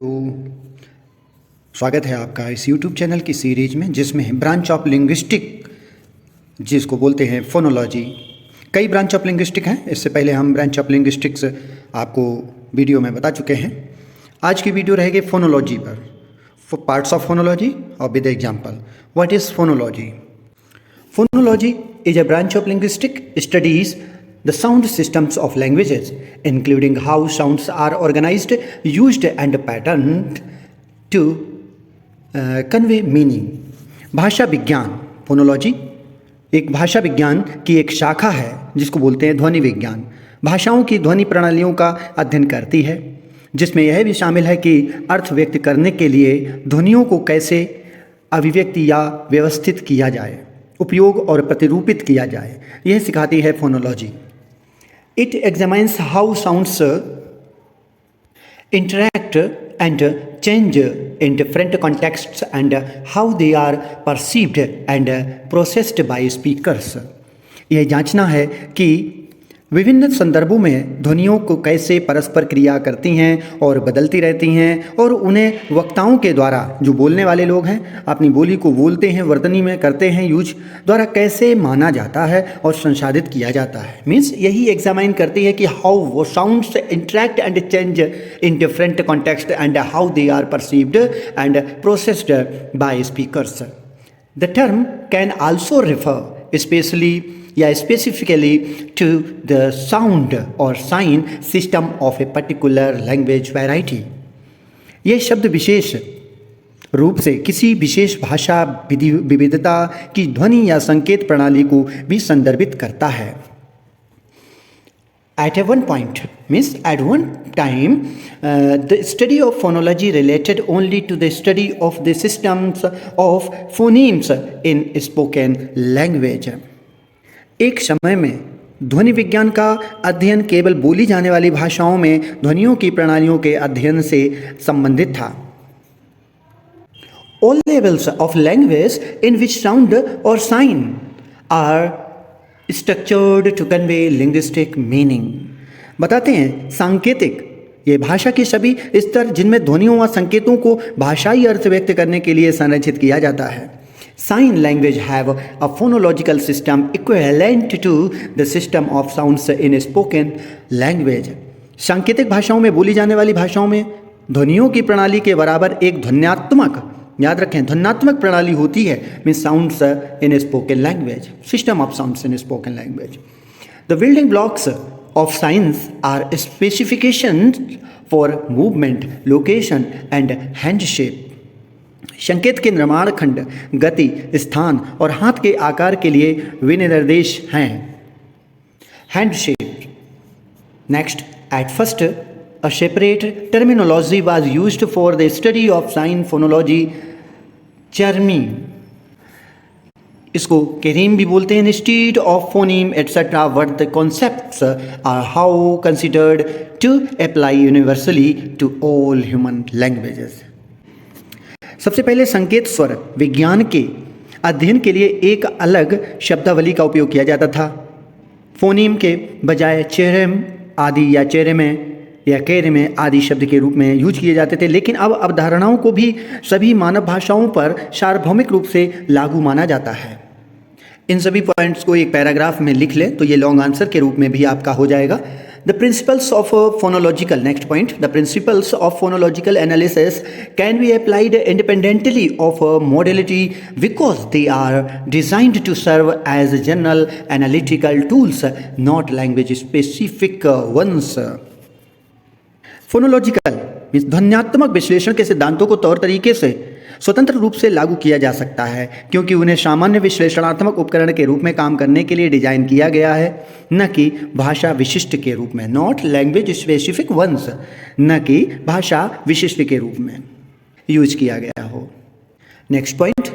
तो स्वागत है आपका इस YouTube चैनल की सीरीज में, जिसमें ब्रांच ऑफ लिंग्विस्टिक जिसको बोलते हैं फोनोलॉजी। कई ब्रांच ऑफ लिंग्विस्टिक हैं। इससे पहले हम ब्रांच ऑफ लिंग्विस्टिक्स आपको वीडियो में बता चुके हैं। आज की वीडियो रहेगी फोनोलॉजी पर, पार्ट्स ऑफ फोनोलॉजी और with example. What is phonology? Phonology is a branch of linguistic studies the sound systems of languages, including how sounds are organized, used, and patterned to convey meaning. भाषा विज्ञान, phonology एक भाषा विज्ञान की एक शाखा है जिसको बोलते हैं ध्वनि विज्ञान। भाषाओं की ध्वनि प्रणालियों का अध्ययन करती है, जिसमें यह भी शामिल है कि अर्थ व्यक्त करने के लिए ध्वनियों को कैसे अभिव्यक्ति या व्यवस्थित किया जाए, उपयोग और प्रतिरूपित किया जाए। यह सिखाती है phonology. It examines how sounds interact and change in different contexts and how they are perceived and processed by speakers. यह जांचना है कि विभिन्न संदर्भों में ध्वनियों को कैसे परस्पर क्रिया करती हैं और बदलती रहती हैं, और उन्हें वक्ताओं के द्वारा, जो बोलने वाले लोग हैं, अपनी बोली को बोलते हैं, वर्तनी में करते हैं यूज, द्वारा कैसे माना जाता है और संसाधित किया जाता है। मीन्स यही एग्जामाइन करती है कि हाउ वो sounds interact and change in different context and how they are perceived and processed by speakers. The term can also refer specially या स्पेसिफिकली टू द साउंड और sign system of a particular language variety. यह शब्द विशेष रूप से किसी विशेष भाषा विविधता की ध्वनि या संकेत प्रणाली को भी संदर्भित करता है। At one point, means at one time, the study of phonology related only to the study of the systems of phonemes in spoken language. एक समय में ध्वनि विज्ञान का अध्ययन केवल बोली जाने वाली भाषाओं में ध्वनियों की प्रणालियों के अध्ययन से संबंधित था। All levels of language in which sound or sign are structured to convey linguistic meaning. बताते हैं सांकेतिक, ये भाषा के सभी स्तर जिनमें ध्वनियों व संकेतों को भाषाई अर्थ व्यक्त करने के लिए संरचित किया जाता है। Sign language have a phonological system equivalent to the system of sounds in spoken language. सांकेतिक भाषाओं में, बोली जाने वाली भाषाओं में ध्वनियों की प्रणाली के बराबर एक ध्वन्यात्मक, याद रखें, ध्वन्यात्मक प्रणाली होती है। Means sounds in spoken language, system of sounds in spoken language. The building blocks of science are specifications for movement, location and hand shape. संकेत के निर्माण खंड, गति, स्थान और हाथ के आकार के लिए विनिर्देश हैं। Hand shape. Next, at first a separate terminology was used for the study of sign phonology, chereme, इसको केरीम भी बोलते हैं, institute of phoneme etcetera, but the concepts are how considered to apply universally to all human languages. सबसे पहले संकेत स्वर विज्ञान के अध्ययन के लिए एक अलग शब्दावली का उपयोग किया जाता था। फोनीम के बजाय चेरेम आदि या चेरेमे या केरेमे आदि शब्द के रूप में यूज किए जाते थे, लेकिन अब अवधारणाओं को भी सभी मानव भाषाओं पर सार्वभौमिक रूप से लागू माना जाता है। इन सभी पॉइंट्स को एक पैराग्राफ में लिख लें तो ये लॉन्ग आंसर के रूप में भी आपका हो जाएगा। The principles of phonological, next point, the principles of phonological analysis can be applied independently of modality because they are designed to serve as general analytical tools, not language specific ones. Phonological means ध्वन्यात्मक विश्लेषण के सिद्धांतों को तौर तरीके से स्वतंत्र रूप से लागू किया जा सकता है, क्योंकि उन्हें सामान्य विश्लेषणात्मक उपकरण के रूप में काम करने के लिए डिजाइन किया गया है, न कि भाषा विशिष्ट के रूप में, नॉट लैंग्वेज स्पेसिफिक वंस, न कि भाषा विशिष्ट के रूप में यूज किया गया हो। Next point,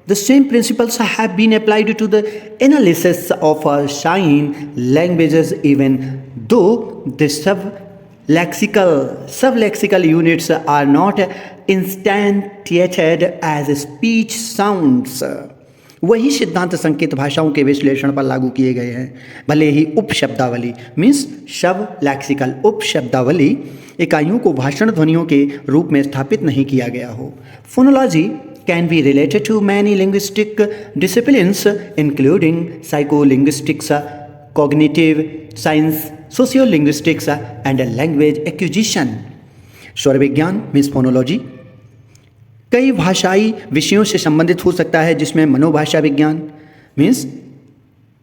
the same principles have been applied to the analysis of sign languages even though the sublexical units are not instantiated as speech sounds. वही सिद्धांत संकेत भाषाओं के विश्लेषण पर लागू किए गए हैं, भले ही उपशब्दावली मीन्स शब्द लैक्सिकल उपशब्दावली इकाइयों को भाषण ध्वनियों के रूप में स्थापित नहीं किया गया हो। Phonology can be related to many linguistic disciplines including psycholinguistics, cognitive science, sociolinguistics and language acquisition. स्वर विज्ञान मीन्स फोनोलॉजी कई भाषाई विषयों से संबंधित हो सकता है, जिसमें मनोभाषा विज्ञान मीन्स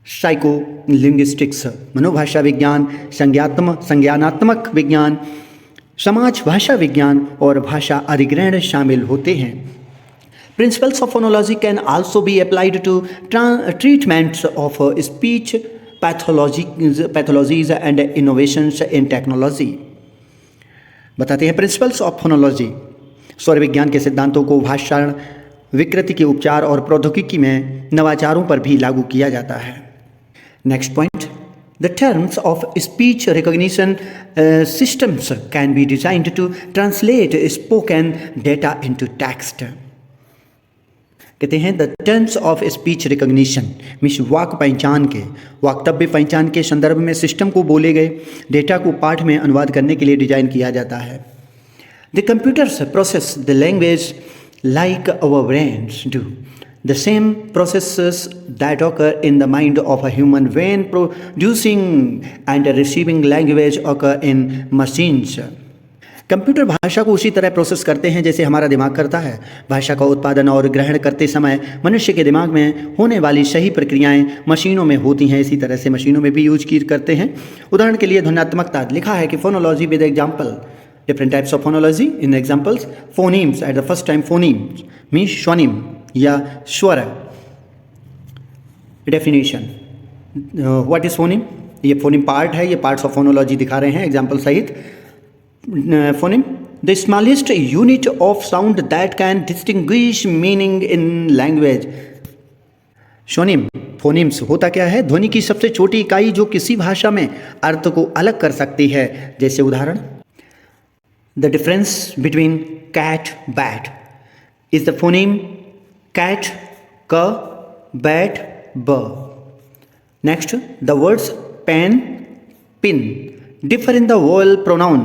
साइको लिंग्विस्टिक्स मनोभाषा विज्ञान, संज्ञानात्मक विज्ञान, समाज भाषा विज्ञान और भाषा अधिग्रहण शामिल होते हैं। Principles of phonology can also be applied to treatments of speech pathologies and innovations in technology. बताते हैं प्रिंसिपल्स ऑफ फोनोलॉजी स्वर विज्ञान के सिद्धांतों को भाषण विकृति के उपचार और प्रौद्योगिकी में नवाचारों पर भी लागू किया जाता है। Next point, the terms of speech recognition systems can be designed to translate spoken data into text. कहते हैं the terms of speech recognition means वाक पहचान के, वाक्तव्य पहचान के संदर्भ में सिस्टम को बोले गए डेटा को पाठ में अनुवाद करने के लिए डिजाइन किया जाता है। The computers process the language like our brains do. The same processes that occur in the mind of a human when producing and receiving language occur in machines. Computer भाषा को उसी तरह प्रोसेस करते हैं जैसे हमारा दिमाग करता है। भाषा का उत्पादन और ग्रहण करते समय मनुष्य के दिमाग में होने वाली सही प्रक्रियाएं मशीनों में होती हैं, इसी तरह से मशीनों में भी यूज करते हैं। उदाहरण के लिए ध्वन्यात्मकता लिखा है कि phonology with example different types of phonology in examples phonemes at the first time phonemes means स्वनिम या स्वर। डेफिनेशन व्हाट इज फोनिम, ये फोनिम पार्ट है, ये पार्ट्स ऑफ फोनोलॉजी दिखा रहे हैं एग्जाम्पल सहित। Phoneme the smallest unit of sound that can distinguish meaning in language. स्वनिम फोनिम्स होता क्या है, ध्वनि की सबसे छोटी इकाई जो किसी भाषा में अर्थ को अलग कर सकती है। जैसे उदाहरण The difference between cat, bat is the phoneme cat, ka, bat, ba. Next, the words pen, pin differ in the vowel pronoun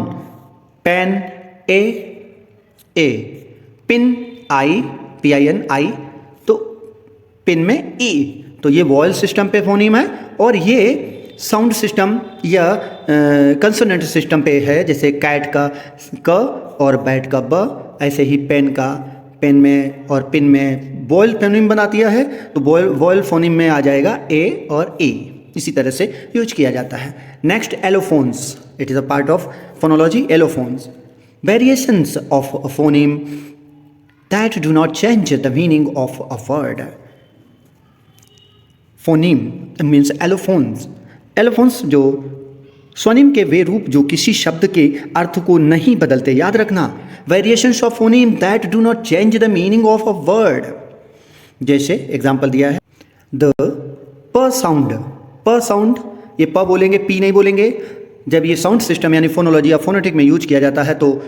pen, a, pin, I, pin, I, तो पिन में e, तो ये वॉयल सिस्टम पे phoneme है और ये sound system या consonant system पे है, जैसे कैट का क और बैट का ब। ऐसे ही पेन का पेन में और पिन में वॉयल फोनीम बना दिया है तो वॉयल फोनीम में आ जाएगा ए और ए, इसी तरह से यूज किया जाता है। Next allophones, it is a part of phonology. Allophones variations of a phoneme that do not change the meaning of a word. Phoneme means allophones. Allophones जो स्वनिम के वे रूप जो किसी शब्द के अर्थ को नहीं बदलते। याद रखना, variations of phoneme that do not change the meaning of a word. जैसे एग्जांपल दिया है द प साउंड, प साउंड ये प बोलेंगे पी नहीं बोलेंगे। जब ये साउंड सिस्टम यानी फोनोलॉजी या फोनेटिक में यूज किया जाता है तो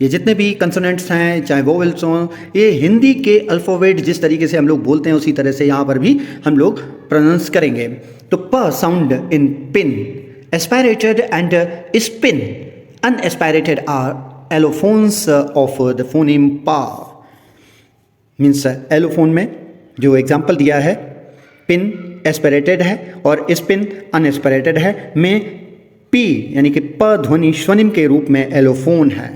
ये जितने भी कंसोनेंट्स हैं चाहे वोवेल्स हों, ये हिंदी के अल्फ़ाबेट जिस तरीके से हम लोग बोलते हैं उसी तरह से यहाँ पर भी हम लोग प्रोनाउंस करेंगे। तो प sound in pin, aspirated and spin, unaspirated are allophones of the phoneme पा। मीन्स एलोफोन में जो एग्जाम्पल दिया है पिन एस्पायरेटेड है और स्पिन अनएस्पायरेटेड है, में पी यानी कि प ध्वनि स्वनिम के रूप में एलोफोन है,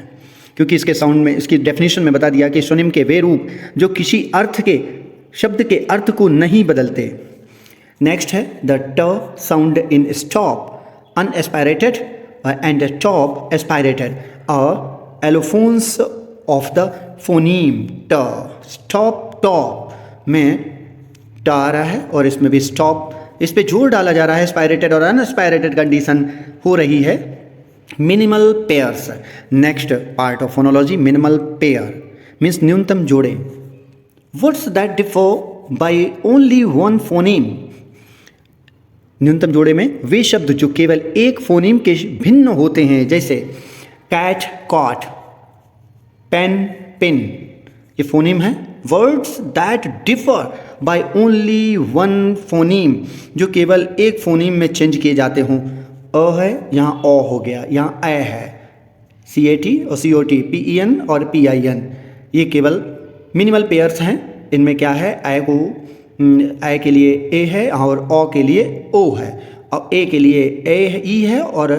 क्योंकि इसके साउंड में इसकी डेफिनेशन में बता दिया कि स्वनिम के वे रूप जो किसी अर्थ के शब्द के अर्थ को नहीं बदलते। नेक्स्ट है द ट sound in stop, unaspirated and top aspirated और एलोफोन्स ऑफ द फोनीम ट। स्टॉप टॉप में ट आ रहा है और इसमें भी स्टॉप, इस पे जोर डाला जा रहा है, एस्पायरेटेड और अनएस्पायरेटेड कंडीशन हो रही है। Minimal pairs, next part of phonology. Minimal pair means न्यूनतम जोड़े। Words that differ by only one phoneme, न्यूनतम जोड़े में वे शब्द जो केवल एक फोनीम के भिन्न होते हैं, जैसे कैट कॉट, पेन पिन, ये फोनीम है words that differ by only one phoneme, जो केवल एक फोनीम में चेंज किए जाते हों। अ है, यहाँ ओ हो गया, यहाँ ए है, CAT और COT, PEN और PIN, ये केवल मिनिमल पेयर्स हैं। इनमें क्या है, ए के लिए ए है और ओ के लिए ओ है, और ए के लिए ई है और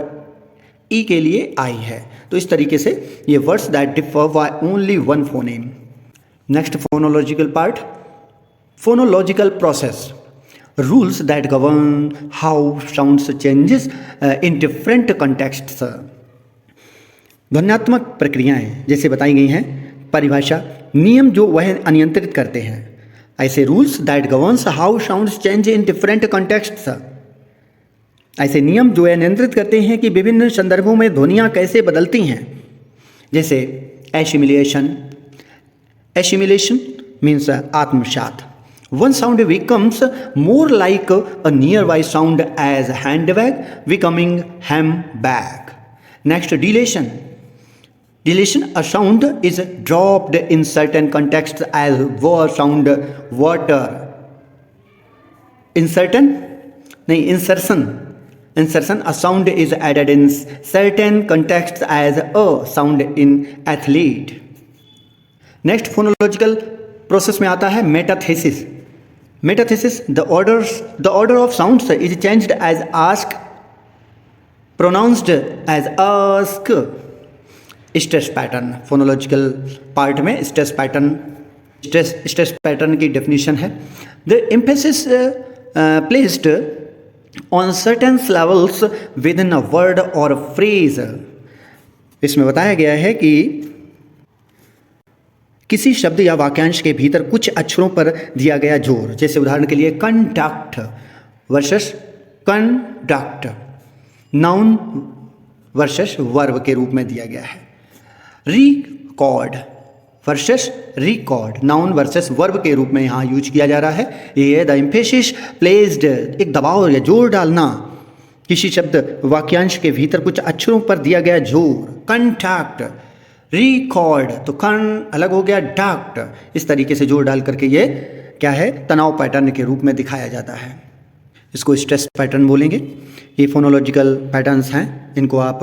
ई के लिए आई है। तो इस तरीके से ये words that differ by only one phoneme. Next phonological part, phonological process, rules that govern how sounds changes in different contexts. ध्वन्यात्मक प्रक्रियाएं जैसे बताई गई हैं, परिभाषा, नियम जो वह अनियंत्रित करते हैं। ऐसे rules that governs how sounds change in different contexts, ऐसे नियम जो यह नियंत्रित करते हैं कि विभिन्न संदर्भों में ध्वनियाँ कैसे बदलती हैं। जैसे एसिमिलेशन, एसिमिलेशन मीन्स आत्मसात। One sound becomes more like a nearby sound as handbag becoming ham bag. Next deletion, deletion, a sound is dropped in certain contexts as war sound, water. Insertion, नहीं, insertion, insertion, a sound is added in certain contexts as a sound in athlete. Next phonological process में आता है metathesis. Metathesis, the order of sounds is changed as ask, pronounced as ask. Stress pattern, phonological part में stress pattern की definition है, the emphasis placed on certain levels with in a word और phrase. इसमें बताया गया है कि किसी शब्द या वाक्यांश के भीतर कुछ अक्षरों पर दिया गया जोर, जैसे उदाहरण के लिए conduct versus conduct, noun versus verb के रूप में दिया गया है। Record versus record, noun versus verb के रूप में यहाँ यूज किया जा रहा है। ये है द एम्फेसिस प्लेस्ड, एक दबाव या जोर डालना, किसी शब्द वाक्यांश के भीतर कुछ अक्षरों पर दिया गया जोर। कंटैक्ट, रिकॉर्ड, तो कन अलग हो गया, डक्ट, इस तरीके से जोर डाल करके ये क्या है, तनाव पैटर्न के रूप में दिखाया जाता है। इसको स्ट्रेस पैटर्न बोलेंगे। ये फोनोलॉजिकल पैटर्न्स हैं, इनको आप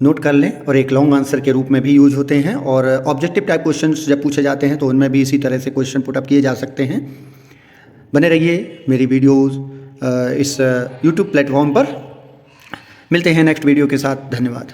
नोट कर लें, और एक लॉन्ग आंसर के रूप में भी यूज होते हैं, और ऑब्जेक्टिव टाइप क्वेश्चंस जब पूछे जाते हैं तो उनमें भी इसी तरह से क्वेश्चन पुटअप किए जा सकते हैं। बने रहिए मेरी वीडियोस इस यूट्यूब प्लेटफॉर्म पर। मिलते हैं नेक्स्ट वीडियो के साथ। धन्यवाद।